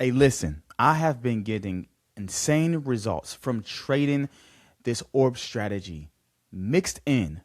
Hey, listen, I have been getting insane results from trading this orb strategy mixed in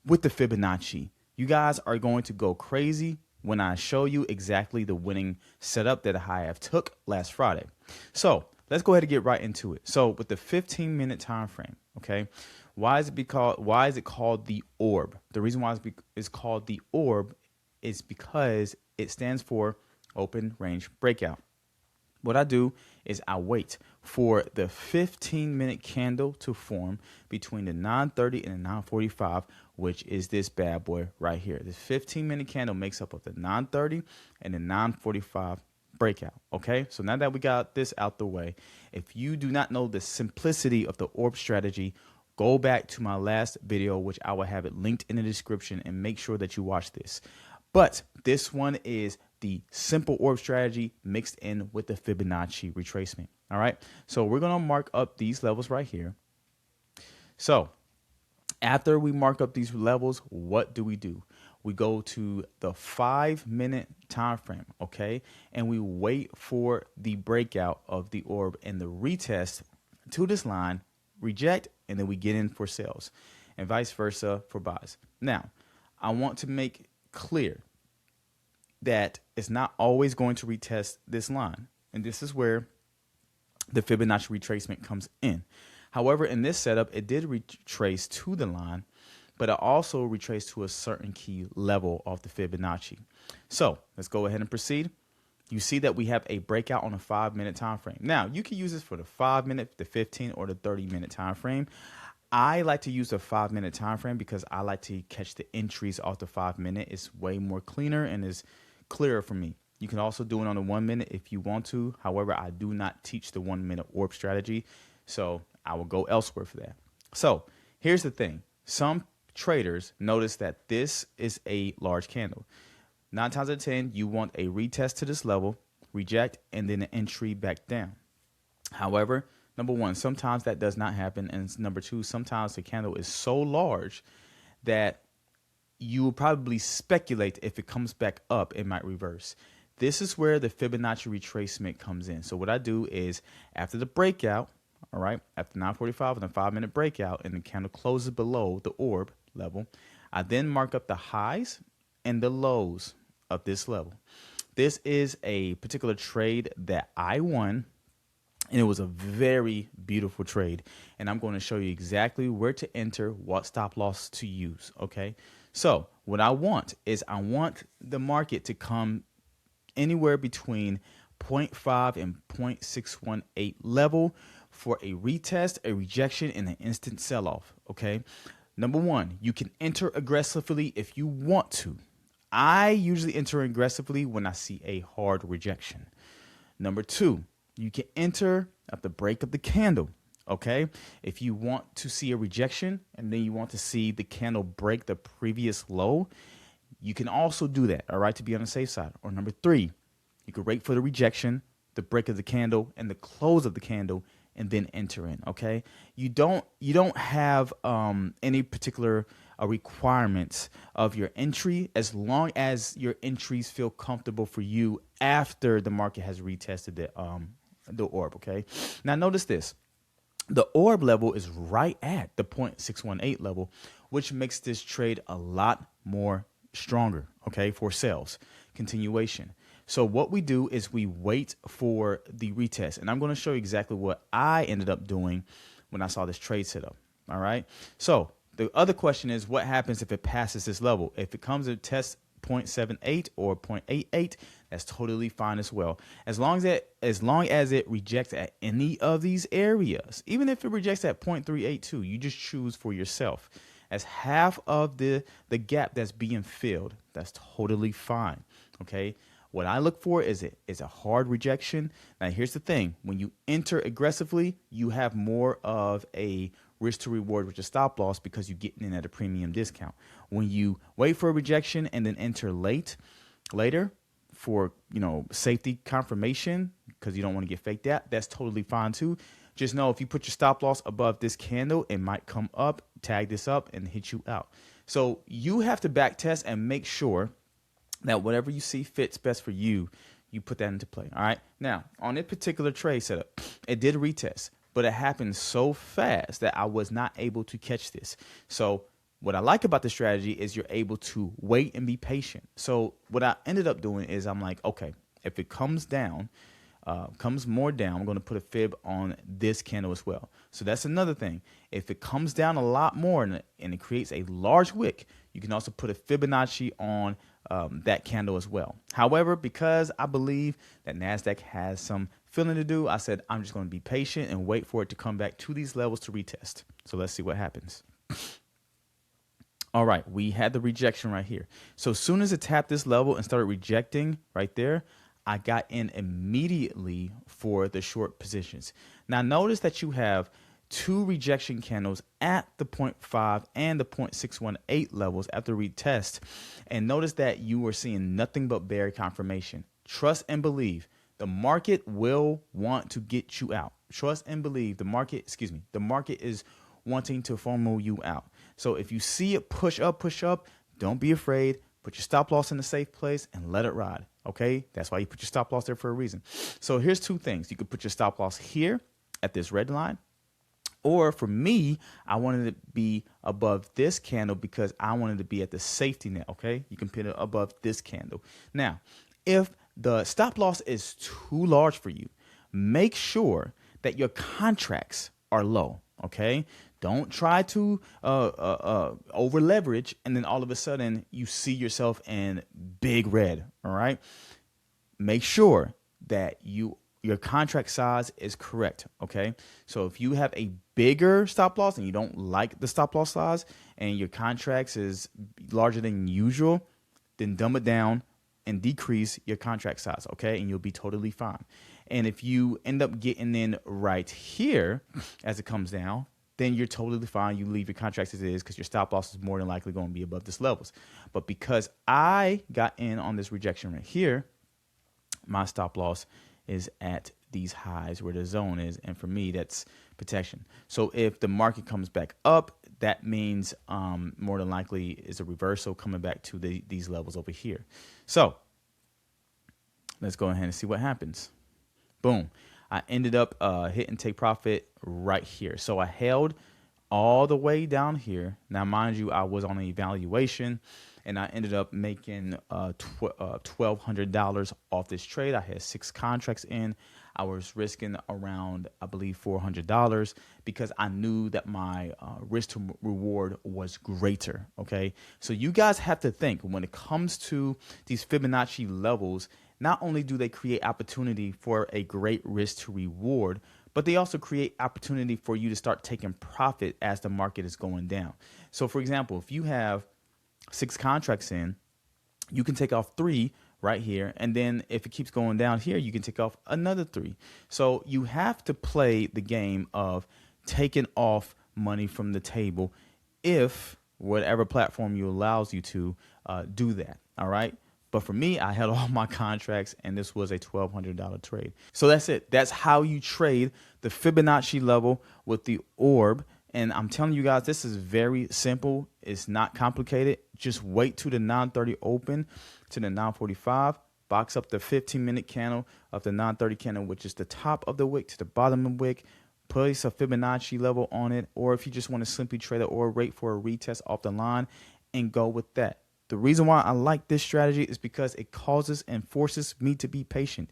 with the Fibonacci. You guys are going to go crazy when I show you exactly the winning setup that I have took last Friday. So let's go ahead and get right into it. So with the 15-minute time frame, okay, why is it called the orb? The reason why it's called the orb is because it stands for open range breakout. What I do is I wait for the 15-minute candle to form between the 9:30 and the 9:45, which is this bad boy right here. This 15-minute candle makes up of the 9:30 and the 9:45 breakout. Okay, so now that we got this out the way, if you do not know the simplicity of the orb strategy, go back to my last video, which I will have it linked in the description, and make sure that you watch this. But this one is the simple orb strategy mixed in with the Fibonacci retracement. All right. So we're going to mark up these levels right here. So after we mark up these levels, what do? We go to the 5-minute time frame. OK, and we wait for the breakout of the orb and the retest to this line, reject, and then we get in for sales, and vice versa for buys. Now, I want to make clear that it's not always going to retest this line. And this is where the Fibonacci retracement comes in. However, in this setup, it did retrace to the line, but it also retraced to a certain key level of the Fibonacci. So let's go ahead and proceed. You see that we have a breakout on a 5-minute time frame. Now, you can use this for the 5-minute, the 15, or the 30-minute time frame. I like to use the 5-minute time frame because I like to catch the entries off the 5-minute. It's way more cleaner and is clearer for me. You can also do it on the 1 minute if you want to. However, I do not teach the 1-minute orb strategy, so I will go elsewhere for that. So here's the thing. Some traders notice that this is a large candle. 9 times out of 10, you want a retest to this level, reject, and then an entry back down. However, number one, sometimes that does not happen. And number two, sometimes the candle is so large that you will probably speculate if it comes back up, it might reverse. This is where the Fibonacci retracement comes in. So what I do is after the breakout, all right, after 9:45 and the 5-minute breakout and the candle closes below the orb level, I then mark up the highs and the lows of this level. This is a particular trade that I won, and it was a very beautiful trade. And I'm going to show you exactly where to enter, what stop loss to use, okay? So what I want is I want the market to come anywhere between 0.5 and 0.618 level for a retest, a rejection, and an instant sell-off, okay? Number one, you can enter aggressively if you want to. I usually enter aggressively when I see a hard rejection. Number two, you can enter at the break of the candle. Okay, if you want to see a rejection and then you want to see the candle break the previous low, you can also do that, all right, to be on the safe side. Or number three, you can wait for the rejection, the break of the candle, and the close of the candle, and then enter in, okay? You don't have any particular requirements of your entry as long as your entries feel comfortable for you after the market has retested the orb, okay? Now notice this. The orb level is right at the 0.618 level, which makes this trade a lot more stronger, okay, for sales, continuation. So what we do is we wait for the retest, and I'm going to show you exactly what I ended up doing when I saw this trade set up, all right? So the other question is, what happens if it passes this level? If it comes to test 0.78 or 0.88, that's totally fine as well. As long as it rejects at any of these areas, even if it rejects at 0.382, you just choose for yourself. As half of the gap that's being filled, that's totally fine. Okay. What I look for is a hard rejection. Now, here's the thing. When you enter aggressively, you have more of a risk to reward with your stop loss because you're getting in at a premium discount. When you wait for a rejection and then enter later for, safety confirmation because you don't want to get faked out, that's totally fine too. Just know if you put your stop loss above this candle, it might come up, tag this up, and hit you out. So you have to back test and make sure that whatever you see fits best for you, you put that into play. All right. Now, on this particular trade setup, it did retest, but it happened so fast that I was not able to catch this. So what I like about the strategy is you're able to wait and be patient. So what I ended up doing is I'm like, okay, if it comes down, comes more down, I'm going to put a fib on this candle as well. So that's another thing. If it comes down a lot more and it creates a large wick, you can also put a Fibonacci on that candle as well. However, because I believe that NASDAQ has some filling to do, I said I'm just going to be patient and wait for it to come back to these levels to retest. So let's see what happens. All right, we had the rejection right here. So as soon as it tapped this level and started rejecting right there, I got in immediately for the short positions. Now notice that you have two rejection candles at the 0.5 and the 0.618 levels after retest. And notice that you are seeing nothing but bear confirmation. Trust and believe the market will want to get you out. Trust and believe the market is wanting to FOMO you out. So if you see it push up, don't be afraid. Put your stop loss in a safe place and let it ride. Okay, that's why you put your stop loss there for a reason. So here's two things. You could put your stop loss here at this red line. Or for me, I wanted it to be above this candle because I wanted to be at the safety net. Okay, you can put it above this candle. Now, if the stop loss is too large for you, make sure that your contracts are low. Okay, don't try to over leverage and then all of a sudden you see yourself in big red. All right, make sure that your contract size is correct. Okay, so if you have a bigger stop loss and you don't like the stop loss size and your contracts is larger than usual, then dumb it down and decrease your contract size. Okay, and you'll be totally fine. And if you end up getting in right here as it comes down, then you're totally fine. You leave your contracts as it is because your stop loss is more than likely going to be above this levels. But because I got in on this rejection right here, my stop loss is at these highs where the zone is. And for me, that's protection. So if the market comes back up, that means more than likely is a reversal coming back to these levels over here. So let's go ahead and see what happens. Boom. I ended up hitting take profit right here. So I held all the way down here. Now, mind you, I was on an evaluation and I ended up making $1,200 off this trade. I had 6 contracts in. I was risking around, I believe, $400 because I knew that my risk to reward was greater. Okay, so you guys have to think when it comes to these Fibonacci levels. Not only do they create opportunity for a great risk to reward, but they also create opportunity for you to start taking profit as the market is going down. So, for example, if you have 6 contracts in, you can take off 3 right here. And then if it keeps going down here, you can take off another 3. So you have to play the game of taking off money from the table if whatever platform you allows you to do that. All right. But for me, I had all my contracts and this was a $1,200 trade. So that's it. That's how you trade the Fibonacci level with the ORB. And I'm telling you guys, this is very simple. It's not complicated. Just wait to the 930 open to the 945. Box up the 15-minute candle of the 930 candle, which is the top of the wick to the bottom of the wick. Place a Fibonacci level on it. Or if you just want to simply trade it or wait for a retest off the line and go with that. The reason why I like this strategy is because it causes and forces me to be patient.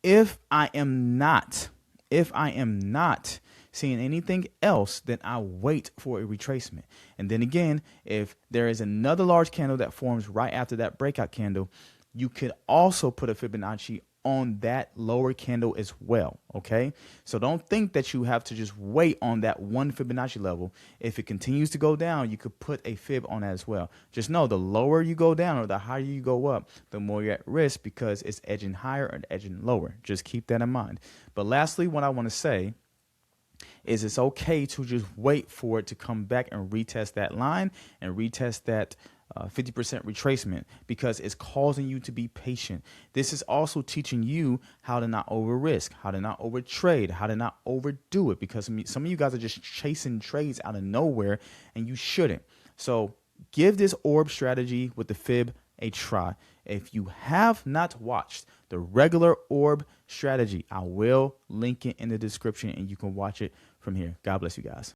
If I am not seeing anything else, then I wait for a retracement. And then again, if there is another large candle that forms right after that breakout candle, you could also put a Fibonacci on that lower candle as well. Okay, so don't think that you have to just wait on that one Fibonacci level. If it continues to go down, you could put a fib on that as well. Just know the lower you go down or the higher you go up, the more you're at risk because it's edging higher or edging lower. Just keep that in mind. But lastly, what I want to say is it's okay to just wait for it to come back and retest that line and retest that 50% retracement because it's causing you to be patient. This is also teaching you how to not over risk, how to not over trade, how to not overdo it because some of you guys are just chasing trades out of nowhere and you shouldn't. So give this ORB strategy with the fib a try. If you have not watched the regular orb strategy, I will link it in the description and you can watch it from here. God bless you guys.